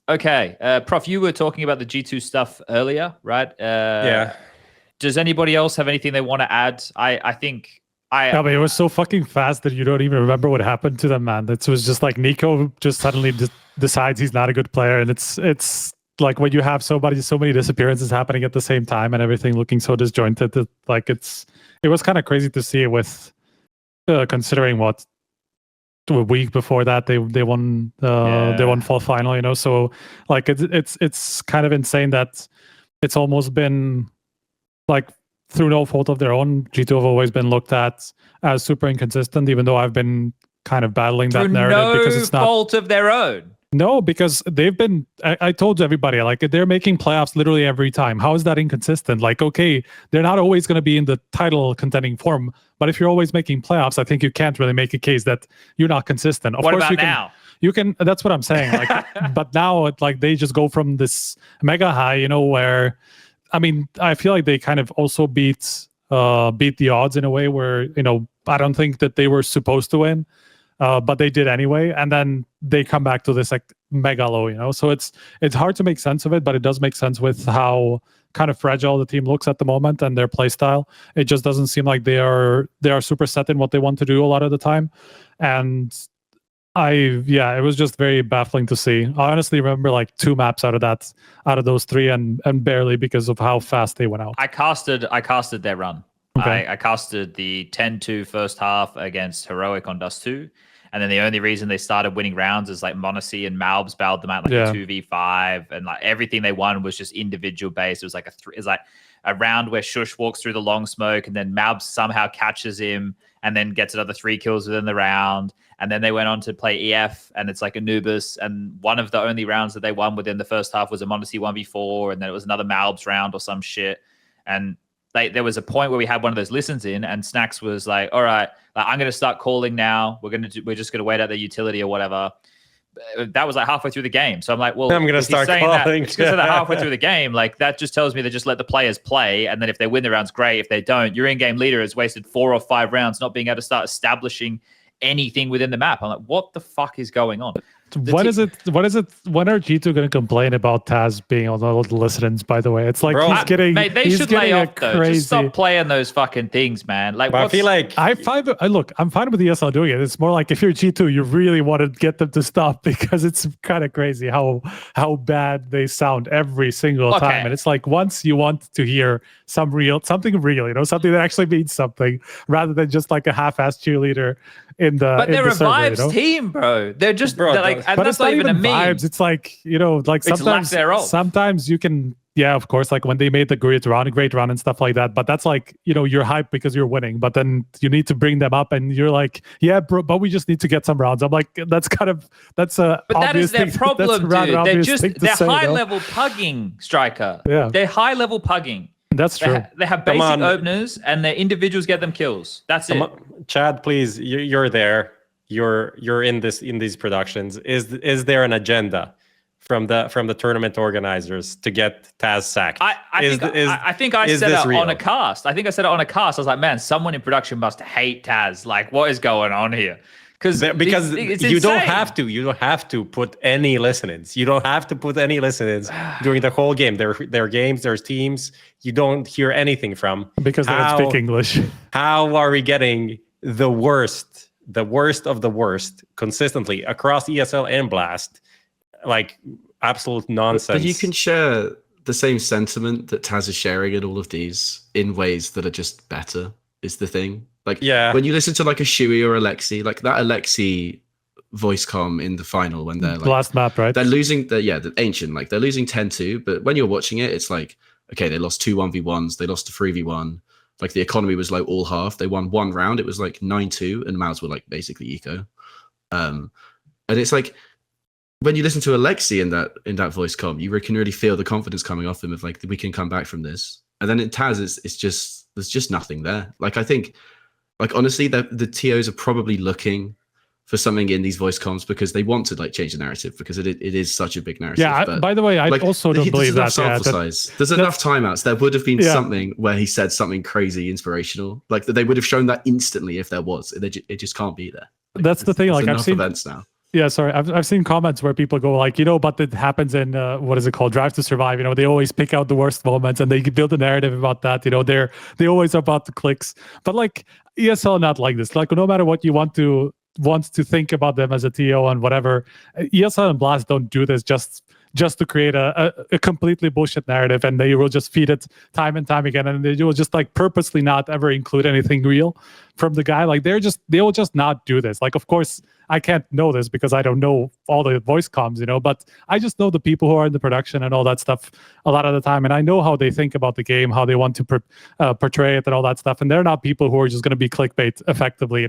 Okay, Prof, you were talking about the G2 stuff earlier, right? Yeah. Does anybody else have anything they want to add? I think I mean, it was so fucking fast that you don't even remember what happened to them, man. It was just like Nico just suddenly decides he's not a good player, and it's like when you have so many disappearances happening at the same time and everything looking so disjointed. That, like it was kind of crazy to see with considering what a week before that they won fall final, you know. So like it's kind of insane that it's almost been like, through no fault of their own, G2 have always been looked at as super inconsistent, even though I've been kind of battling that narrative because it's not fault of their own. No, because they've been, I told everybody, like, they're making playoffs literally every time. How is that inconsistent? Like, okay, they're not always going to be in the title contending form, but if you're always making playoffs, I think you can't really make a case that you're not consistent. Of what course, about now? You can, that's what I'm saying. Like, but now, like, they just go from this mega high, you know, where, I mean, I feel like they kind of also beat the odds in a way where, you know, I don't think that they were supposed to win, but they did anyway. And then they come back to this like mega low, you know. So it's hard to make sense of it, but it does make sense with how kind of fragile the team looks at the moment and their play style. It just doesn't seem like they are super set in what they want to do a lot of the time. And it was just very baffling to see. I honestly remember like 2 maps out of those 3 and barely because of how fast they went out. I casted their run. Okay. I casted the 10-2 first half against Heroic on Dust 2. And then the only reason they started winning rounds is like m0NESY and Malbs bailed them out like a 2v5, and like everything they won was just individual based. It was like a round where Shush walks through the long smoke and then Malbs somehow catches him and then gets another 3 kills within the round. And then they went on to play EF, and it's like Anubis. And one of the only rounds that they won within the first half was a m0NESY 1v4, and then it was another Malbs round or some shit. And there was a point where we had one of those listens in, and Snacks was like, "All right, I'm going to start calling now. We're just going to wait out the utility or whatever." That was like halfway through the game. So I'm like, well, I'm going to start calling. Because that halfway through the game, like that just tells me they just let the players play, and then if they win the rounds, great. If they don't, your in-game leader has wasted 4 or 5 rounds not being able to start establishing anything within the map. I'm like, what the fuck is going on? When are G2 going to complain about Taz being on all the listens, by the way? It's like, bro, they should lay off though. Just stop playing those fucking things, man. Like, I feel like I'm fine with ESL doing it. It's more like if you're G2, you really want to get them to stop, because it's kind of crazy how bad they sound every single time. And it's like, once you want to hear something real, you know, something that actually means something, rather than just like a half-assed cheerleader in the But they're a server, vibes you know? team, bro. They're just they're like, and but that's it's not even a meme. vibes. It's like, you know, like sometimes you can, yeah, of course, like when they made the great run and stuff like that. But that's like, you know, you're hyped because you're winning, but then you need to bring them up, and you're like, yeah, bro, but we just need to get some rounds. I'm like, that's a. But that is their problem, dude. They're high level pugging, Striker. Yeah, they're high level pugging. That's true. They have basic openers, and their individuals get them kills. That's it. Chad, please, you're there. You're in these productions. Is there an agenda from the tournament organizers to get Taz sacked? I think I said it on a cast. I was like, man, someone in production must hate Taz. Like, what is going on here? Because you don't have to put any listen-ins. You don't have to put any listen-ins during the whole game. There are games, there's teams you don't hear anything from because they don't speak English. How are we getting the worst of the worst consistently across ESL and Blast? Like, absolute nonsense. But you can share the same sentiment that Taz is sharing in all of these in ways that are just better, is the thing. Like, yeah, when you listen to like a Shui or Alexi, like that Alexi voice comm in the final when they're like last map, right? They're losing the ancient, like they're losing 10-2, but when you're watching it, it's like, okay, they lost 2 1v1s, they lost a 3v1. Like the economy was like all half. They won 1 round. It was like 9-2, and Mouths were like basically eco. And it's like when you listen to Alexi in that voice comm, you can really feel the confidence coming off him of like, we can come back from this. And then in Taz, it's just, there's just nothing there. Like, I think, like, honestly, the TOs are probably looking for something in these voice comms because they want to like change the narrative, because it is such a big narrative. Yeah, but, by the way, I like, also don't believe that. There's enough timeouts. There would have been something where he said something crazy inspirational, like that they would have shown that instantly if there was. It just can't be there. Like, that's the thing. Like, I've seen events now. Yeah, sorry. I've seen comments where people go like, but it happens in what is it called, Drive to Survive. They always pick out the worst moments and they build a narrative about that. They always are about the clicks. But like ESL, not like this. Like no matter what you want to think about them as a TO and whatever, ESL and Blast don't do this just to create a completely bullshit narrative, and they will just feed it time and time again, and they will just like purposely not ever include anything real from the guy. Like they will just not do this. Like, of course, I can't know this because I don't know all the voice comms, but I just know the people who are in the production and all that stuff a lot of the time, and I know how they think about the game, how they want to portray it and all that stuff, and they're not people who are just going to be clickbait effectively,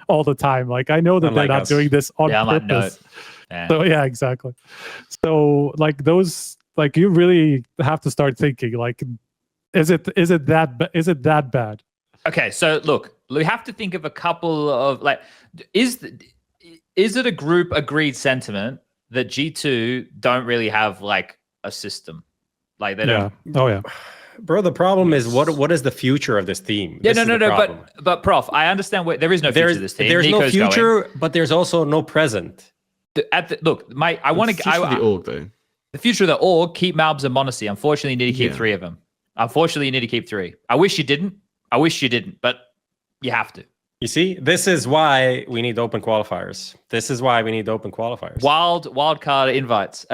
all the time. Like I know that they're not doing this on purpose. So yeah, exactly. So like those, like you really have to start thinking like, is it that bad? Okay, so look, we have to think of a couple of like, is it a group agreed sentiment that G2 don't really have like a system, like they don't? Oh yeah. Bro, the problem is what is the future of this team? Yeah, no, but Prof, I understand there is no future to this team. There's no future, but there's also no present. I want to the org though. The future of the org, keep Malbs and Monacy. Unfortunately, you need to keep 3 of them. Unfortunately, you need to keep 3. I wish you didn't, but you have to. You see, this is why we need open qualifiers. Wild card invites.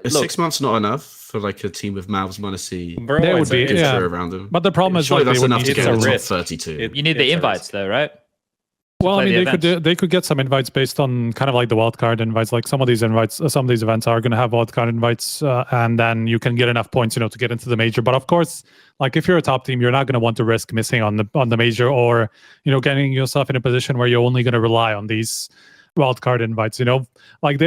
Is 6 months not enough for like a team with Malbs, Monacy? Bro, there would be around them. But the problem is surely like that's enough to it's get a in the top risk. 32. You need the invites though, right? Well, I mean, they could get some invites based on kind of like the wildcard invites. Like some of these events are going to have wildcard invites, and then you can get enough points, to get into the major. But of course, like if you're a top team, you're not going to want to risk missing on the major, or getting yourself in a position where you're only going to rely on these wildcard invites. Like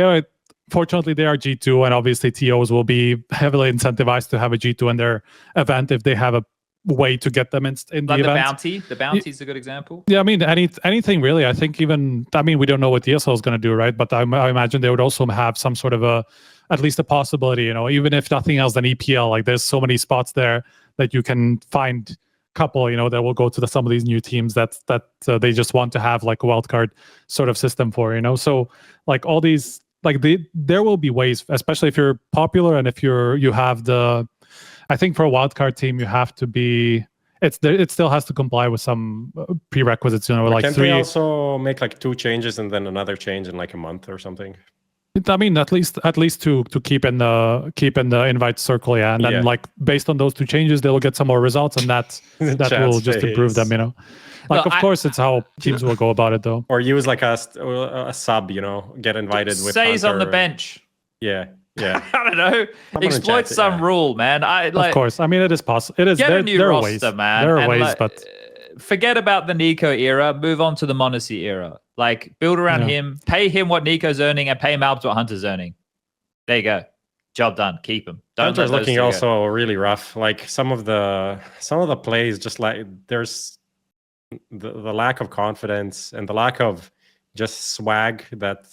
fortunately they are G2, and obviously TOs will be heavily incentivized to have a G2 in their event if they have a way to get them in like the event. The bounty is a good example. Yeah, I mean anything really. I think we don't know what ESL is going to do, right? But I imagine they would also have some sort of at least a possibility, even if nothing else than EPL. Like there's so many spots there that you can find couple, that will go to some of these new teams that they just want to have like a wildcard sort of system for, So like all these, like there will be ways, especially if you're popular and if you have I think for a wildcard team, you have to be. It still has to comply with some prerequisites. Like can't 3. They also make like 2 changes and then another change in like a month or something? I mean, at least to keep in the invite circle, yeah. And then like based on those 2 changes, they will get some more results, and that will just improve them. Like of course, it's how teams will go about it, though. Or use like a sub, get invited with stays Hunter on the bench. Yeah. I don't know. Exploit some rule, man. Of course. I mean, it is possible. It is. Get a new there roster, are ways. Man. There are ways, but forget about the Nico era. Move on to the Monacy era. Like build around him. Pay him what Nico's earning, and pay Malbs what Hunter's earning. There you go. Job done. Keep him. Hunter's looking also really rough. Like some of the plays, just like there's the lack of confidence and the lack of just swag that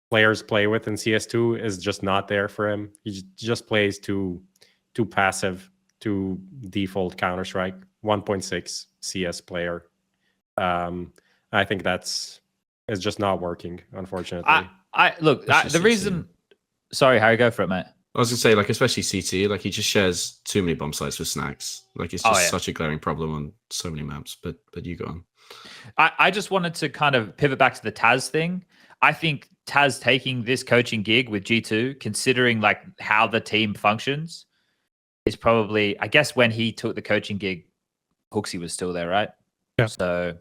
players play with in CS2 is just not there for him. He just plays too passive, too default Counter-Strike, 1.6 CS player. I think is just not working, unfortunately. The reason. Sorry, Harry, go for it, mate. I was gonna say, like, especially CT, like he just shares too many bomb sites with Snacks. Like it's just such a glaring problem on so many maps. But you go on. I just wanted to kind of pivot back to the Twistzz thing. I think Twistzz taking this coaching gig with G2, considering like how the team functions, is probably, I guess, when he took the coaching gig, Hooksy was still there, right? Yeah. So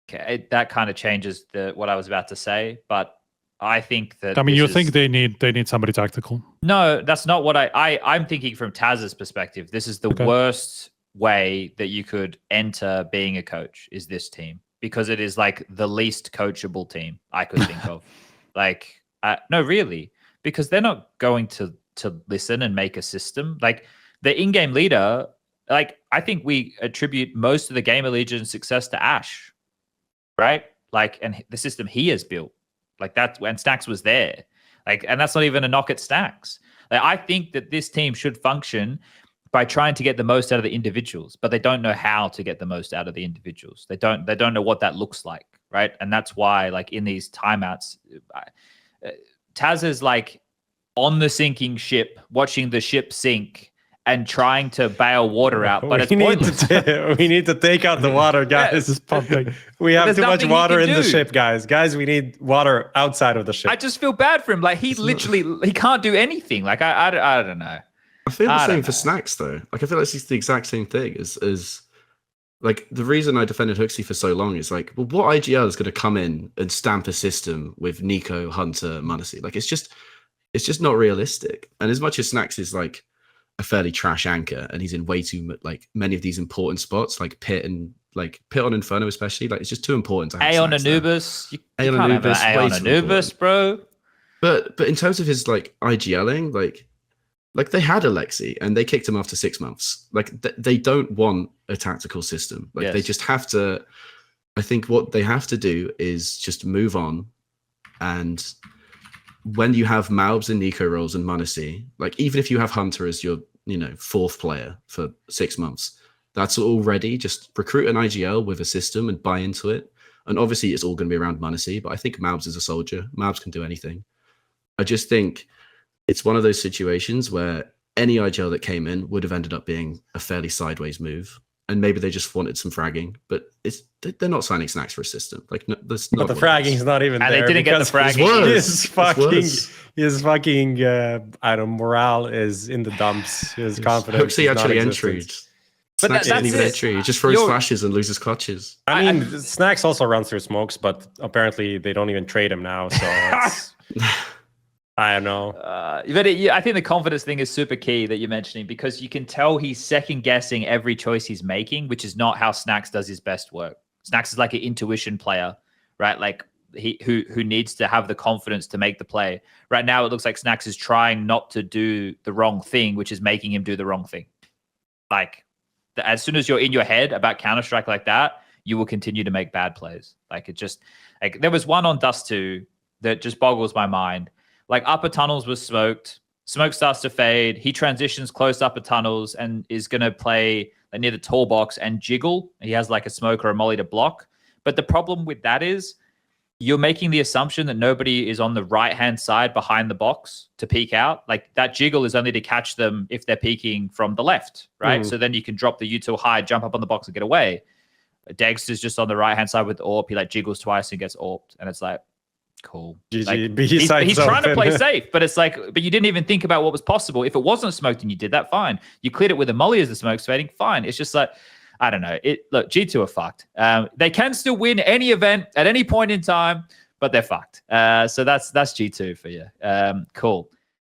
that kind of changes what I was about to say, but I think that. I mean, you think they need somebody tactical? No, that's not what I'm thinking from Twizz's perspective. This is the worst way that you could enter being a coach is this team, because it is like the least coachable team I could think of. Like, no, really, because they're not going to listen and make a system. Like the in-game leader, like I think we attribute most of the Gamer Legion success to Ash, right? Like, and the system he has built, like that's when Stacks was there. Like, and that's not even a knock at Stacks. Like, I think that this team should function by trying to get the most out of the individuals, but they don't know how to get the most out of the individuals. They don't know what that looks like, right? And that's why, like, in these timeouts, Taz is like on the sinking ship, watching the ship sink and trying to bail water out, but we need to take out the water, guys. We have too much water in the ship, guys. Guys, we need water outside of the ship. I just feel bad for him. Like, he can't do anything. Like, I don't know. I feel the same for Snax though. Like, I feel like it's the exact same thing as like, the reason I defended Hooksy for so long is like, well, what IGL is going to come in and stamp a system with Nico, Hunter, m0NESY? Like, it's just not realistic. And as much as Snax is like a fairly trash anchor, and he's in way too like many of these important spots, like Pit on Inferno especially, like, it's just too important to have on Anubis. You can't have an on Anubis, bro. But in terms of his like IGLing, like they had Alexi and they kicked him after 6 months. Like, they don't want a tactical system. Like, they just have to. I think what they have to do is just move on. And when you have mAlbs and Nico roles and m0NESY, like, even if you have Hunter as your, fourth player for 6 months, that's already just recruit an IGL with a system and buy into it. And obviously it's all going to be around m0NESY, but I think mAlbs is a soldier. mAlbs can do anything. I just think it's one of those situations where any IGL that came in would have ended up being a fairly sideways move. And maybe they just wanted some fragging, but they're not signing Snax for a system. Like, no, that's not. But the fragging's not even there. And they didn't get the fragging. His fucking morale is in the dumps. His confidence. Hooksy actually entry. But Snax didn't even entry. He just throws flashes and loses clutches. I mean, Snax also runs through smokes, but apparently they don't even trade him now. So it's, I don't know. But I think the confidence thing is super key that you're mentioning, because you can tell he's second guessing every choice he's making, which is not how Snax does his best work. Snax is like an intuition player, right? Like, who needs to have the confidence to make the play. Right now, it looks like Snax is trying not to do the wrong thing, which is making him do the wrong thing. Like, as soon as you're in your head about Counter-Strike like that, you will continue to make bad plays. Like, it just, like, there was one on Dust 2 that just boggles my mind. Like, upper tunnels was smoked. Smoke starts to fade. He transitions close upper tunnels and is going to play near the tall box and jiggle. He has like a smoke or a molly to block. But the problem with that is you're making the assumption that nobody is on the right-hand side behind the box to peek out. Like, that jiggle is only to catch them if they're peeking from the left, right? So then you can drop the util high, jump up on the box and get away. Dexter's just on the right-hand side with the AWP. He like jiggles twice and gets AWP'd. And it's like, cool. GG. Like, he's trying to play safe, but it's like, but you didn't even think about what was possible. If it wasn't smoked and you did that, fine. You cleared it with a molly as the smoke's fading, fine. It's just like, I don't know. Look, G2 are fucked. They can still win any event at any point in time, but they're fucked. So that's G2 for you. Cool.